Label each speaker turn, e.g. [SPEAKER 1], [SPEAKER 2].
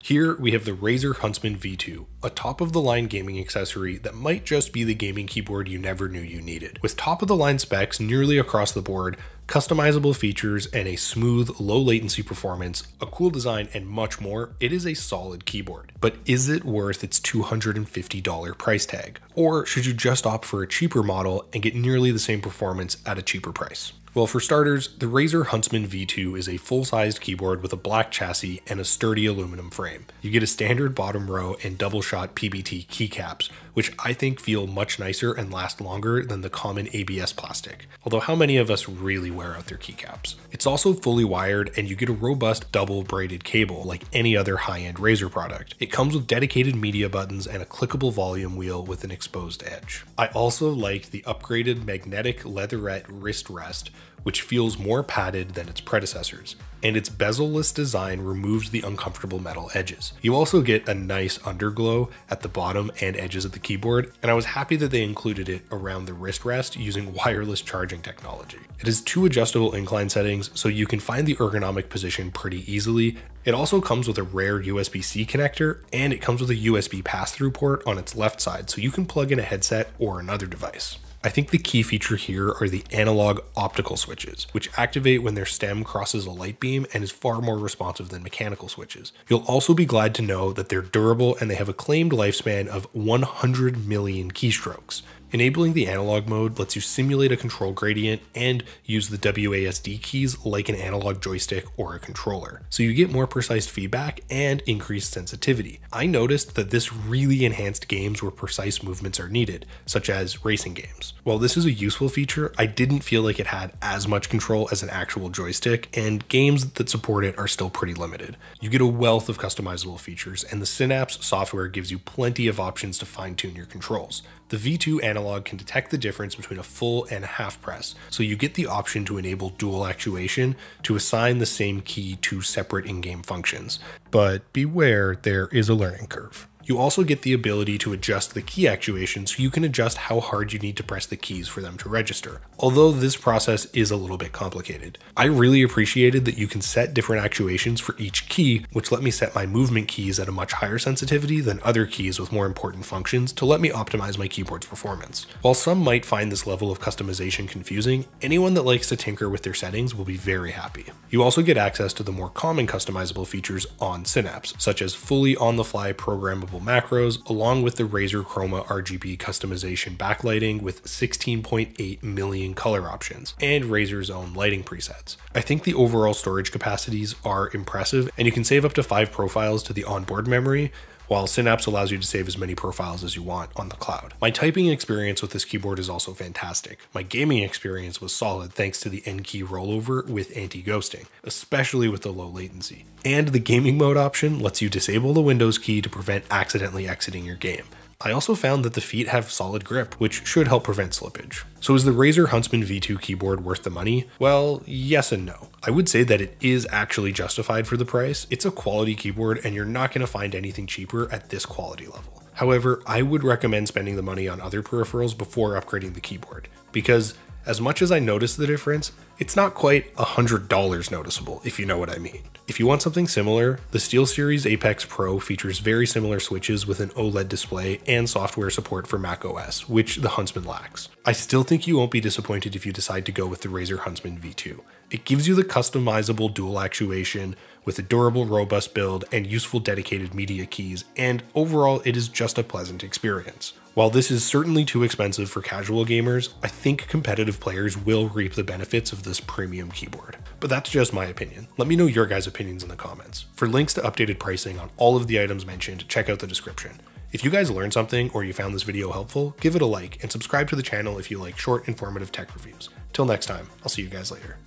[SPEAKER 1] Here we have the Razer Huntsman V2, a top-of-the-line gaming accessory that might just be the gaming keyboard you never knew you needed. With top-of-the-line specs nearly across the board, customizable features, and a smooth, low-latency performance, a cool design, and much more, it is a solid keyboard. But is it worth its $250 price tag? Or should you just opt for a cheaper model and get nearly the same performance at a cheaper price? Well, for starters, the Razer Huntsman V2 is a full-sized keyboard with a black chassis and a sturdy aluminum frame. You get a standard bottom row and double-shot PBT keycaps, which I think feel much nicer and last longer than the common ABS plastic, although how many of us really wear out their keycaps? It's also fully wired, and you get a robust double-braided cable like any other high-end Razer product. It comes with dedicated media buttons and a clickable volume wheel with an exposed edge. I also like the upgraded magnetic leatherette wrist rest, which feels more padded than its predecessors, and its bezel-less design removes the uncomfortable metal edges. You also get a nice underglow at the bottom and edges of the keyboard, and I was happy that they included it around the wrist rest using wireless charging technology. It has 2 adjustable incline settings, so you can find the ergonomic position pretty easily. It also comes with a rare USB-C connector, and it comes with a USB pass-through port on its left side, so you can plug in a headset or another device. I think the key feature here are the analog optical switches, which activate when their stem crosses a light beam and is far more responsive than mechanical switches. You'll also be glad to know that they're durable and they have a claimed lifespan of 100 million keystrokes. Enabling the analog mode lets you simulate a control gradient and use the WASD keys like an analog joystick or a controller, so you get more precise feedback and increased sensitivity. I noticed that this really enhanced games where precise movements are needed, such as racing games. While this is a useful feature, I didn't feel like it had as much control as an actual joystick, and games that support it are still pretty limited. You get a wealth of customizable features, and the Synapse software gives you plenty of options to fine-tune your controls. The V2 analog can detect the difference between a full and a half press, so you get the option to enable dual actuation to assign the same key to separate in-game functions. But beware, there is a learning curve. You also get the ability to adjust the key actuation so you can adjust how hard you need to press the keys for them to register, although this process is a little bit complicated. I really appreciated that you can set different actuations for each key, which let me set my movement keys at a much higher sensitivity than other keys with more important functions to let me optimize my keyboard's performance. While some might find this level of customization confusing, anyone that likes to tinker with their settings will be very happy. You also get access to the more common customizable features on Synapse, such as fully on-the-fly programmable macros, along with the Razer Chroma RGB customization backlighting with 16.8 million color options, and Razer's own lighting presets. I think the overall storage capacities are impressive, and you can save up to 5 profiles to the onboard memory, while Synapse allows you to save as many profiles as you want on the cloud. My typing experience with this keyboard is also fantastic. My gaming experience was solid thanks to the N key rollover with anti-ghosting, especially with the low latency. And the gaming mode option lets you disable the Windows key to prevent accidentally exiting your game. I also found that the feet have solid grip, which should help prevent slippage. So is the Razer Huntsman V2 keyboard worth the money? Well, yes and no. I would say that it is actually justified for the price. It's a quality keyboard and you're not going to find anything cheaper at this quality level. However, I would recommend spending the money on other peripherals before upgrading the keyboard, because as much as I noticed the difference, it's not quite $100 noticeable, if you know what I mean. If you want something similar, the SteelSeries Apex Pro features very similar switches with an OLED display and software support for macOS, which the Huntsman lacks. I still think you won't be disappointed if you decide to go with the Razer Huntsman V2. It gives you the customizable dual actuation with a durable, robust build and useful dedicated media keys, and overall it is just a pleasant experience. While this is certainly too expensive for casual gamers, I think competitive players will reap the benefits of this premium keyboard. But that's just my opinion. Let me know your guys' opinions in the comments. For links to updated pricing on all of the items mentioned, check out the description. If you guys learned something or you found this video helpful, give it a like and subscribe to the channel if you like short, informative tech reviews. Till next time, I'll see you guys later.